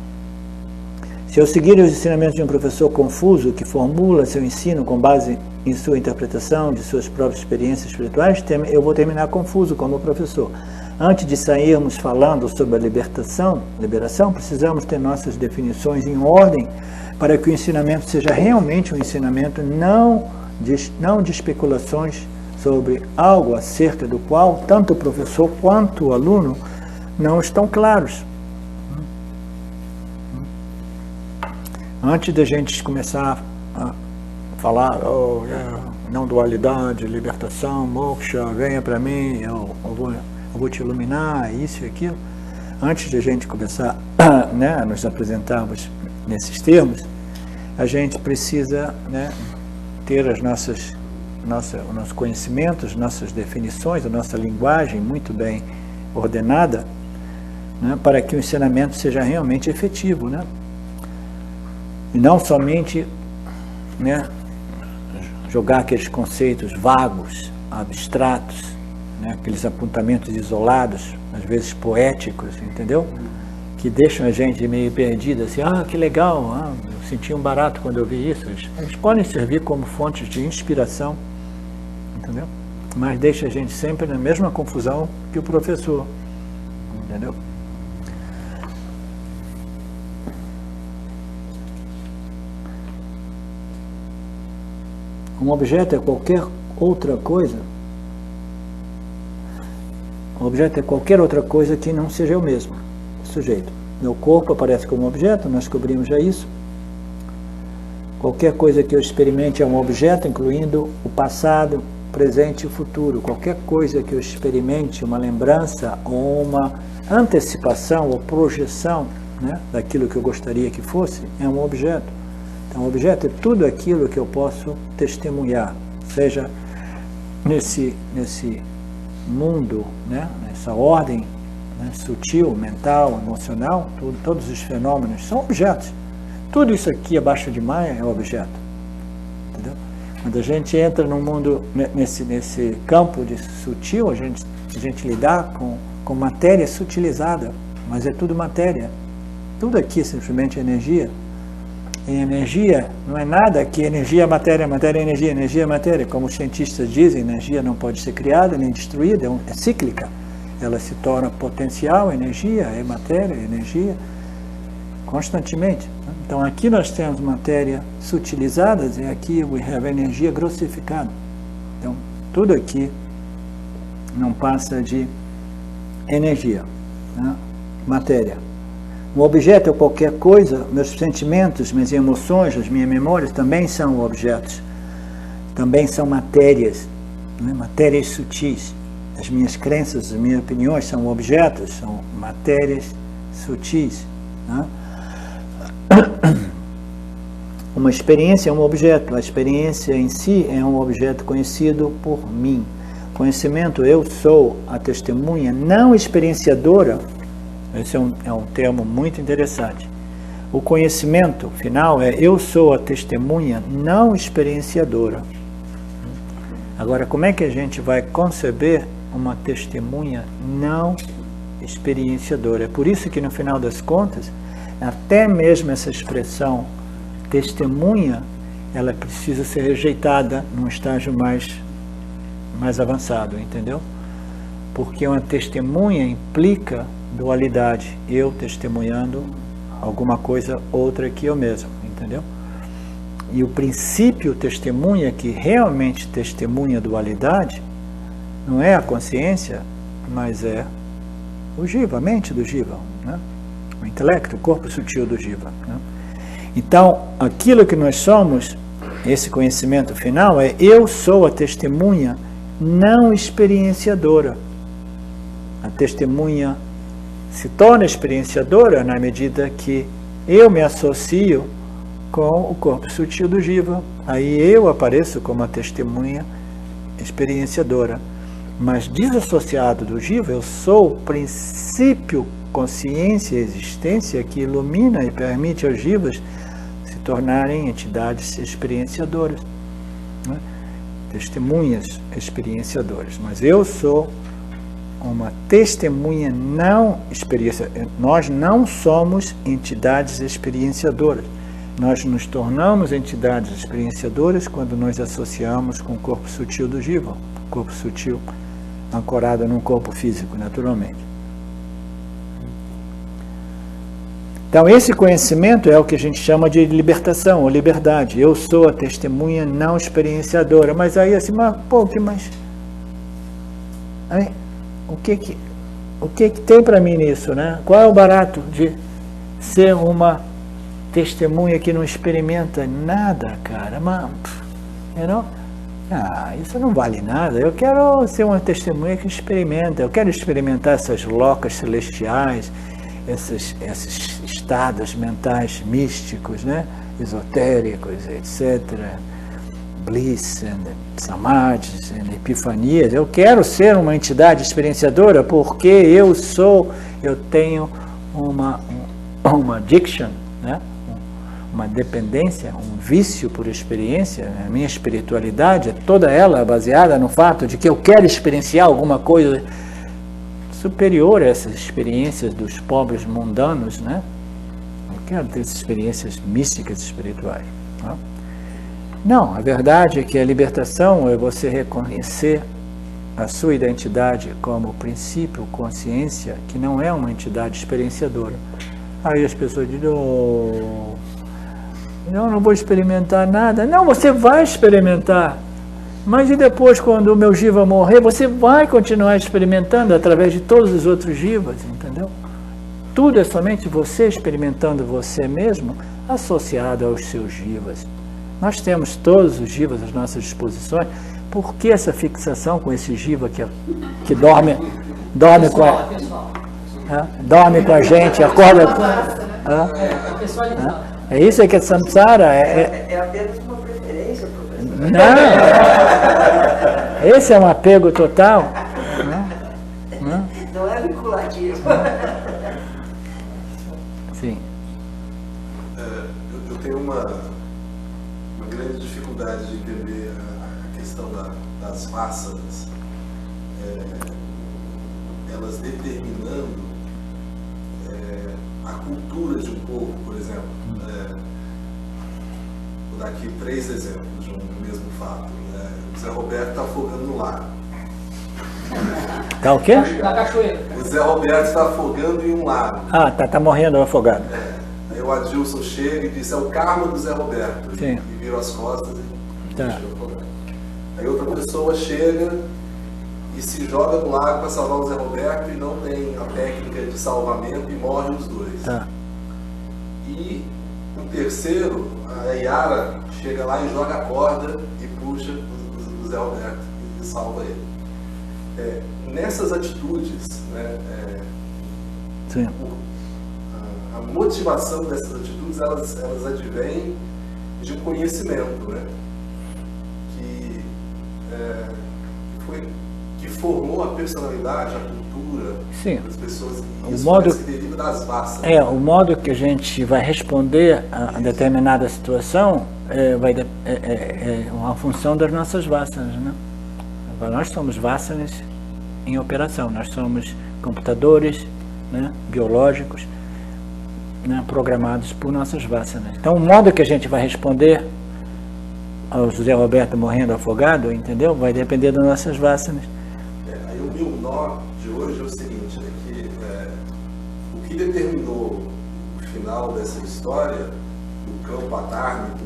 Se eu seguir os ensinamentos de um professor confuso que formula seu ensino com base em sua interpretação de suas próprias experiências espirituais, eu vou terminar confuso como professor. Antes de sairmos falando sobre a liberação, precisamos ter nossas definições em ordem para que o ensinamento seja realmente um ensinamento não de especulações sobre algo acerca do qual tanto o professor quanto o aluno não estão claros. Antes da gente começar a falar não dualidade, libertação, moksha, venha para mim, eu vou te iluminar, isso e aquilo, antes de a gente começar a nos apresentarmos nesses termos, a gente precisa, né, ter os nossos conhecimentos, nossas definições, a nossa linguagem muito bem ordenada, né, para que o ensinamento seja realmente efetivo, né? E não somente, né, jogar aqueles conceitos vagos, abstratos, né, aqueles apontamentos isolados, às vezes poéticos, entendeu? Que deixam a gente meio perdido, assim, que legal, eu senti um barato quando eu vi isso. Eles podem servir como fontes de inspiração, entendeu? Mas deixa a gente sempre na mesma confusão que o professor, entendeu? Um objeto é qualquer outra coisa. Um objeto é qualquer outra coisa que não seja eu mesmo, o sujeito. Meu corpo aparece como objeto, nós cobrimos já isso. Qualquer coisa que eu experimente é um objeto, incluindo o passado, o presente e o futuro. Qualquer coisa que eu experimente, uma lembrança ou uma antecipação ou projeção, né, daquilo que eu gostaria que fosse, é um objeto. Então, o objeto é tudo aquilo que eu posso testemunhar, seja nesse mundo, né, nessa ordem, né, sutil, mental, emocional, todos os fenômenos são objetos. Tudo isso aqui abaixo de Maya é objeto. Entendeu? Quando a gente entra no mundo, nesse campo de sutil, a gente lidar com matéria sutilizada, mas é tudo matéria. Tudo aqui é simplesmente energia. E energia não é nada que energia é matéria, matéria é energia, energia é matéria. Como os cientistas dizem, energia não pode ser criada nem destruída, é cíclica. Ela se torna potencial, energia, é matéria, energia, constantemente. Então aqui nós temos matéria sutilizada e aqui we have energia grossificada. Então tudo aqui não passa de energia, né? Matéria. Um objeto é qualquer coisa, meus sentimentos, minhas emoções, as minhas memórias também são objetos, também são matérias, né? Matérias sutis. As minhas crenças, as minhas opiniões são objetos, são matérias sutis, né? Uma experiência é um objeto, a experiência em si é um objeto conhecido por mim. Conhecimento, eu sou a testemunha não experienciadora. Esse é um termo muito interessante. O conhecimento final é eu sou a testemunha não experienciadora. Agora, como é que a gente vai conceber uma testemunha não experienciadora? É por isso que, no final das contas, até mesmo essa expressão testemunha, ela precisa ser rejeitada num estágio mais avançado, entendeu? Porque uma testemunha implica dualidade, eu testemunhando alguma coisa outra que eu mesmo, entendeu? E o princípio testemunha, que realmente testemunha dualidade, não é a consciência, mas é o jiva, a mente do jiva, né? O intelecto, o corpo sutil do jiva, né? Então, aquilo que nós somos, esse conhecimento final, é eu sou a testemunha não experienciadora. A testemunha se torna experienciadora na medida que eu me associo com o corpo sutil do jiva. Aí eu apareço como a testemunha experienciadora. Mas desassociado do jiva, eu sou o princípio, consciência e existência que ilumina e permite aos jivas se tornarem entidades experienciadoras, né? Testemunhas experienciadoras. Mas eu sou uma testemunha não experienciadora. Nós não somos entidades experienciadoras. Nós nos tornamos entidades experienciadoras quando nos associamos com o corpo sutil do jiva, corpo sutil ancorado num corpo físico, naturalmente. Então, esse conhecimento é o que a gente chama de libertação, ou liberdade. Eu sou a testemunha não experienciadora. Mas aí, assim, aí, o que tem para mim nisso, né? Qual é o barato de ser uma testemunha que não experimenta nada, cara? Mas, isso não vale nada. Eu quero ser uma testemunha que experimenta. Eu quero experimentar essas locas celestiais, esses estados mentais místicos, né? Esotéricos, etc. Bliss, samadhis, epifanias. Eu quero ser uma entidade experienciadora porque eu tenho uma addiction, né? Uma dependência, um vício por experiência. A minha espiritualidade é toda ela baseada no fato de que eu quero experienciar alguma coisa superior a essas experiências dos pobres mundanos, né? Eu quero ter essas experiências místicas espirituais, né? Não, a verdade é que a libertação é você reconhecer a sua identidade como princípio, consciência, que não é uma entidade experienciadora. Aí as pessoas dizem, eu não vou experimentar nada. Não, você vai experimentar. Mas e depois, quando o meu jiva morrer, você vai continuar experimentando através de todos os outros jivas, entendeu? Tudo é somente você experimentando você mesmo associado aos seus jivas. Nós temos todos os jivas às nossas disposições. Por que essa fixação com esse jiva que dorme com a gente, acorda... É isso que é samsara? É apenas uma preferência, professor. Não! Esse é um apego total. Não é vinculativo. Sim. Eu tenho uma grande dificuldade de entender a questão das vássanas, elas determinando a cultura de um povo, por exemplo. Vou dar aqui 3 exemplos de um mesmo fato. O Zé Roberto está afogando no lago. Tá o quê? Na cachoeira. O Zé Roberto está afogando em um lago. Ah, tá morrendo afogado. Aí o Adilson chega e diz, é o karma do Zé Roberto. Sim. E vira as costas e Tá. deixa ele afogado. Aí outra pessoa chega e se joga no lago para salvar o Zé Roberto e não tem a técnica de salvamento e morre os dois. Tá. E o terceiro, a Yara, chega lá e joga a corda e puxa o Zé Roberto e salva ele. Nessas atitudes, né, Sim. a motivação dessas atitudes, elas advêm de um conhecimento, né, que formou a personalidade, a cultura Sim. das pessoas. O E isso modo- parece que deriva das massas. O modo que a gente vai responder a determinada situação é uma função das nossas vássanas, né? Nós somos vásanas em operação, nós somos computadores, né, biológicos, né, programados por nossas vásanas. Então, o modo que a gente vai responder ao José Roberto morrendo afogado, entendeu? Vai depender das nossas vásanas. Aí o meu nó de hoje é o seguinte, que o que determinou o final dessa história, do campo adármico,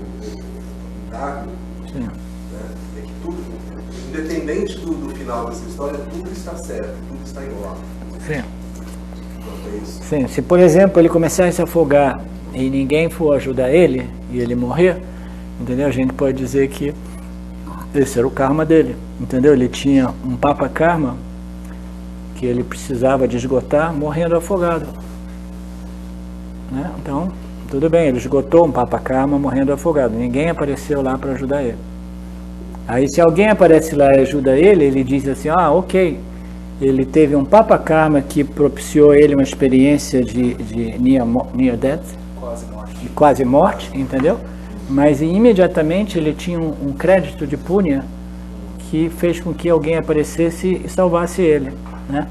Sim. né, é que tudo, independente do final dessa história, tudo está certo, tudo está em ordem. Sim. Então, é isso. Sim. Se, por exemplo, ele começar a se afogar e ninguém for ajudar ele, e ele morrer, entendeu? A gente pode dizer que esse era o karma dele, entendeu? Ele tinha um papa karma que ele precisava de esgotar morrendo afogado, né? Então, tudo bem, ele esgotou um papa karma morrendo afogado, ninguém apareceu lá para ajudar ele. Aí se alguém aparece lá e ajuda ele, ele diz assim, ok, ele teve um papa karma que propiciou ele uma experiência de near death, de quase morte, entendeu? Mas imediatamente ele tinha um crédito de punya que fez com que alguém aparecesse e salvasse ele, né?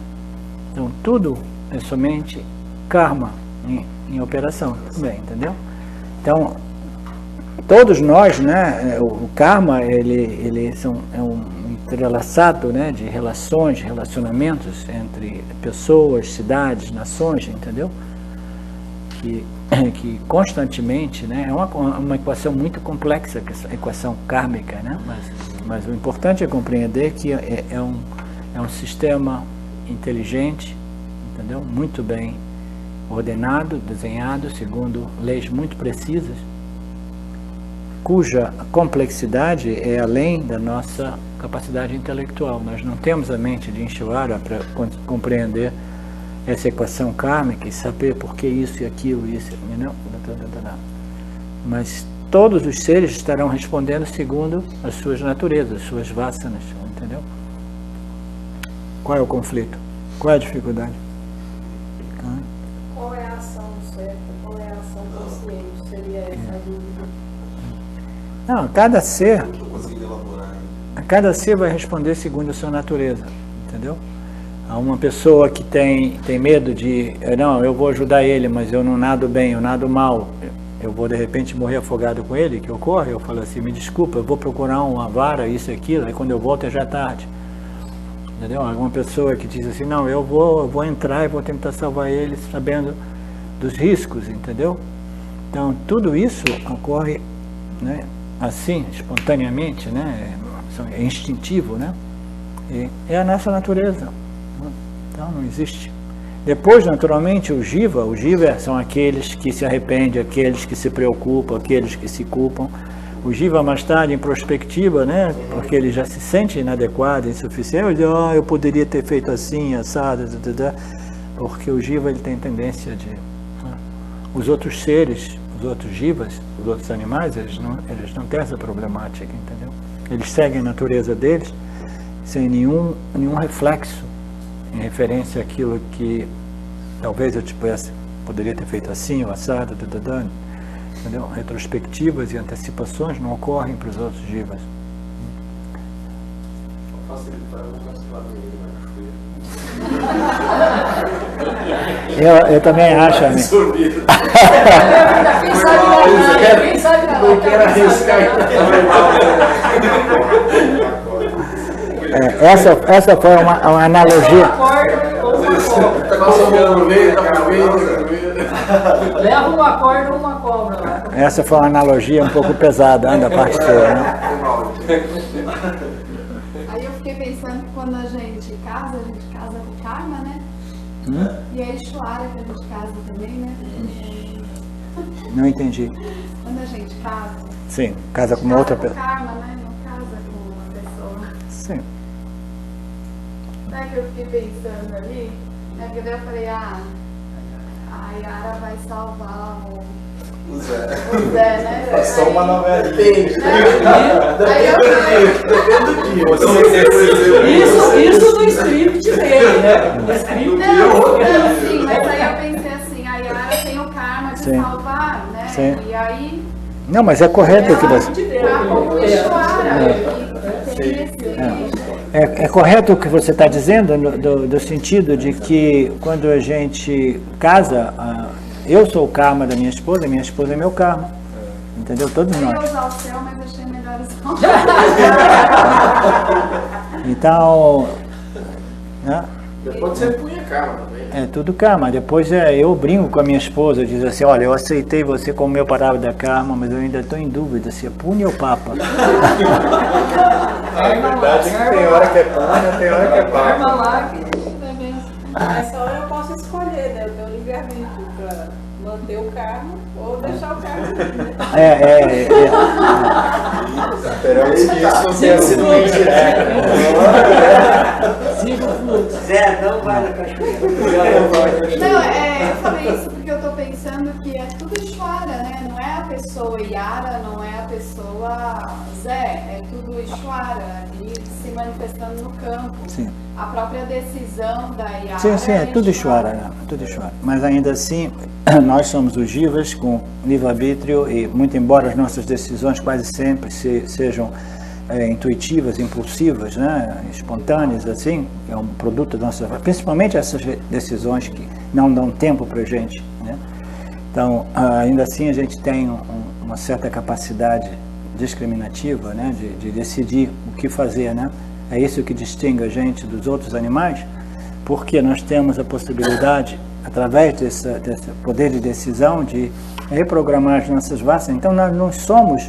Então tudo é somente karma em operação, também, entendeu? Então todos nós, né? O karma ele é um entrelaçado, né? De relações, relacionamentos entre pessoas, cidades, nações, entendeu? Que constantemente, né, é uma equação muito complexa, essa equação kármica, né, mas o importante é compreender que é um sistema inteligente, entendeu? Muito bem ordenado, desenhado, segundo leis muito precisas, cuja complexidade é além da nossa capacidade intelectual. Nós não temos a mente de Ishvara para compreender essa equação kármica e saber por que isso e aquilo, isso, não? Mas todos os seres estarão respondendo segundo as suas naturezas, as suas vásanas, entendeu? Qual é o conflito? Qual é a dificuldade? Qual é a ação certa? Qual é a ação consciente? Seria essa a dúvida. Não, cada ser, Eu estou conseguindo elaborar ainda. cada ser vai responder segundo a sua natureza, entendeu? Há uma pessoa que tem medo de, não, eu vou ajudar ele, mas eu não nado bem, eu nado mal, eu vou de repente morrer afogado com ele, que ocorre, eu falo assim, me desculpa, eu vou procurar uma vara, isso e aquilo, aí quando eu volto é já tarde. Entendeu? Alguma pessoa que diz assim, não, eu vou entrar e vou tentar salvar ele, sabendo dos riscos, entendeu? Então, tudo isso ocorre, né, assim, espontaneamente, né, é instintivo, né? E é a nossa natureza. Então, não existe. Depois, naturalmente, o jiva são aqueles que se arrependem, aqueles que se preocupam, aqueles que se culpam. O jiva, mais tarde, em prospectiva, né, porque ele já se sente inadequado, insuficiente, ele diz, eu poderia ter feito assim, assado, porque o jiva ele tem tendência de... Os outros seres, os outros jivas, os outros animais, eles não têm essa problemática, entendeu? Eles seguem a natureza deles sem nenhum reflexo em referência àquilo que talvez eu poderia ter feito assim, ou assado, entendeu? Retrospectivas e antecipações não ocorrem para os outros jivas. Eu também acho, amigo. Quem sabe na Não quero arriscar. Essa foi uma analogia. Leva uma corda ou uma cobra lá. Essa foi uma analogia um pouco pesada, da parte sua, né? Aí eu fiquei pensando que quando a gente casa com karma, né? E a Ishvara que a gente casa também, né? Não entendi. Quando a gente casa, Sim, casa com uma outra casa pessoa. com karma, né? Não casa com uma pessoa. Sim. Sabe que eu fiquei pensando ali? Porque daí eu falei, a Yara vai salvar O Zé. o Zé, né? É só uma novelinha. Aí eu falei, Isso no script dele, né? No script não, sim, mas aí eu pensei assim, a Yara tem o karma de Sim. salvar, né? Sim. E aí Não, mas é correto o que você... tá como Ishvara, que É correto o que você está dizendo, do sentido de que quando a gente casa, eu sou o karma da minha esposa é meu karma. Entendeu? Todos Eu ia nós. usar o céu, mas achei melhor usar o Então, né? Depois você punha karma também. É tudo karma. Depois eu brinco com a minha esposa, diz assim, olha, eu aceitei você como meu parável da karma, mas eu ainda estou em dúvida se é punha ou papa. A verdade é que tem hora que é punha, tem hora que é papa. Nessa hora eu posso escolher, né? Eu tenho livre-arbítrio para manter o karma ou deixar o karma. Esperamos que isso não tenha sido uma indireta. Zé, não vai na cachoeira. Não, eu falei isso porque eu tô pensando que é tudo Ishvara, né? Não é a pessoa Yara, não é a pessoa Zé, é tudo Ishvara, ali se manifestando no campo. Sim. A própria decisão da Yara. Sim, é tudo Ishvara, né? Tudo Ishvara. Mas ainda assim, nós somos os jivas com livre-arbítrio e, muito embora as nossas decisões quase sempre sejam intuitivas, impulsivas, né? Espontâneas, assim, é um produto da nossa... Principalmente essas decisões que não dão tempo para a gente, né? Então, ainda assim, a gente tem uma certa capacidade discriminativa, né? De decidir o que fazer, né? É isso que distingue a gente dos outros animais, porque nós temos a possibilidade, através desse poder de decisão, de reprogramar as nossas vassas. Então, nós não somos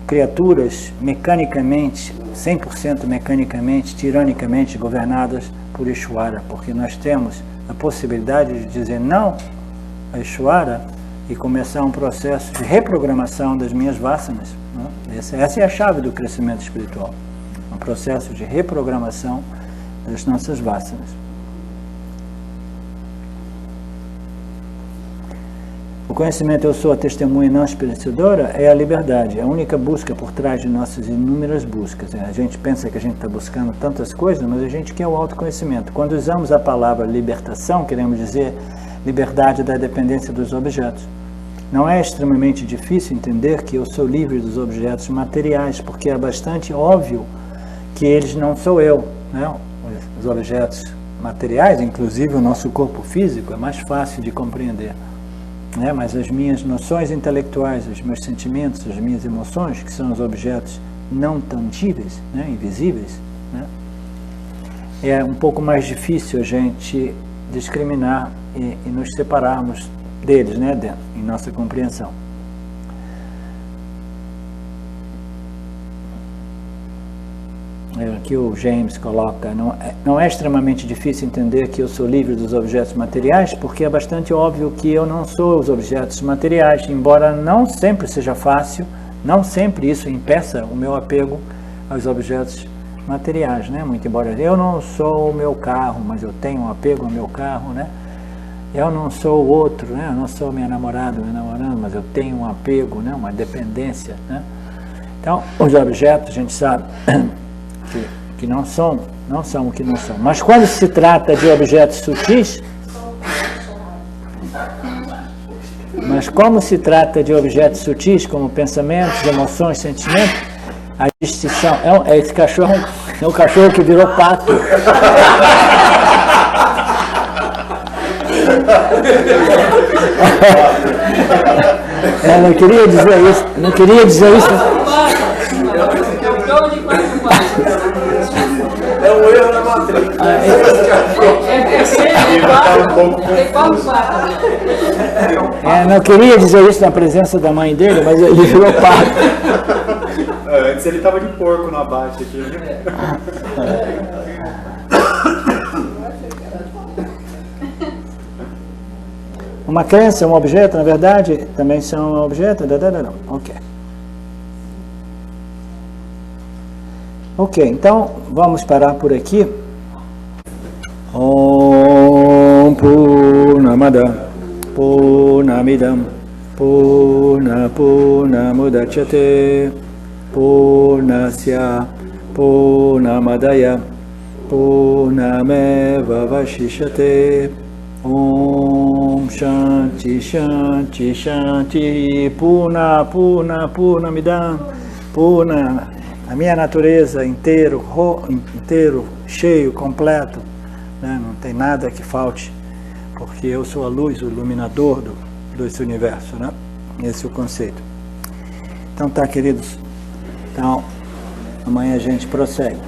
criaturas mecanicamente, 100% mecanicamente, tiranicamente governadas por Ishvara, porque nós temos a possibilidade de dizer não a Ishvara e começar um processo de reprogramação das minhas vassanas, né? Essa é a chave do crescimento espiritual, um processo de reprogramação das nossas vassanas. O conhecimento eu sou a testemunha não experienciadora é a liberdade, é a única busca por trás de nossas inúmeras buscas. A gente pensa que a gente está buscando tantas coisas, mas a gente quer o autoconhecimento. Quando usamos a palavra libertação, queremos dizer liberdade da dependência dos objetos. Não é extremamente difícil entender que eu sou livre dos objetos materiais, porque é bastante óbvio que eles não sou eu, né? Os objetos materiais, inclusive o nosso corpo físico, é mais fácil de compreender. Né? Mas as minhas noções intelectuais, os meus sentimentos, as minhas emoções, que são os objetos não tangíveis, né? Invisíveis, né? É um pouco mais difícil a gente discriminar e nos separarmos deles, né? Em nossa compreensão. Aqui o James coloca, não é extremamente difícil entender que eu sou livre dos objetos materiais, porque é bastante óbvio que eu não sou os objetos materiais, embora não sempre seja fácil, não sempre isso impeça o meu apego aos objetos materiais, né? Muito embora eu não sou o meu carro, mas eu tenho um apego ao meu carro, né? Eu não sou o outro, né? Eu não sou minha namorada, meu namorado, mas eu tenho um apego, né? Uma dependência, né? Então, os objetos, a gente sabe que não são o que não são. Mas quando se trata de objetos sutis, mas como se trata de objetos sutis, como pensamentos, emoções, sentimentos, a distinção esse cachorro é o cachorro que virou pato. Não queria dizer isso. É um erro na matriz. Não queria dizer isso na presença da mãe dele, mas ele virou pato. Antes ele estava de porco no abate aqui. Uma crença, um objeto, na verdade, também são um objeto? Não. Ok, então vamos parar por aqui. Om Purnamada Purnamidam Purnamudachyate Purnasya Purnamadaya Purnameva Vashishyate Om Shanti Shanti Shanti Purnamidam Purna A minha natureza inteiro, cheio, completo, né? Não tem nada que falte, porque eu sou a luz, o iluminador desse universo, né? Esse é o conceito. Então tá, queridos. Então, amanhã a gente prossegue.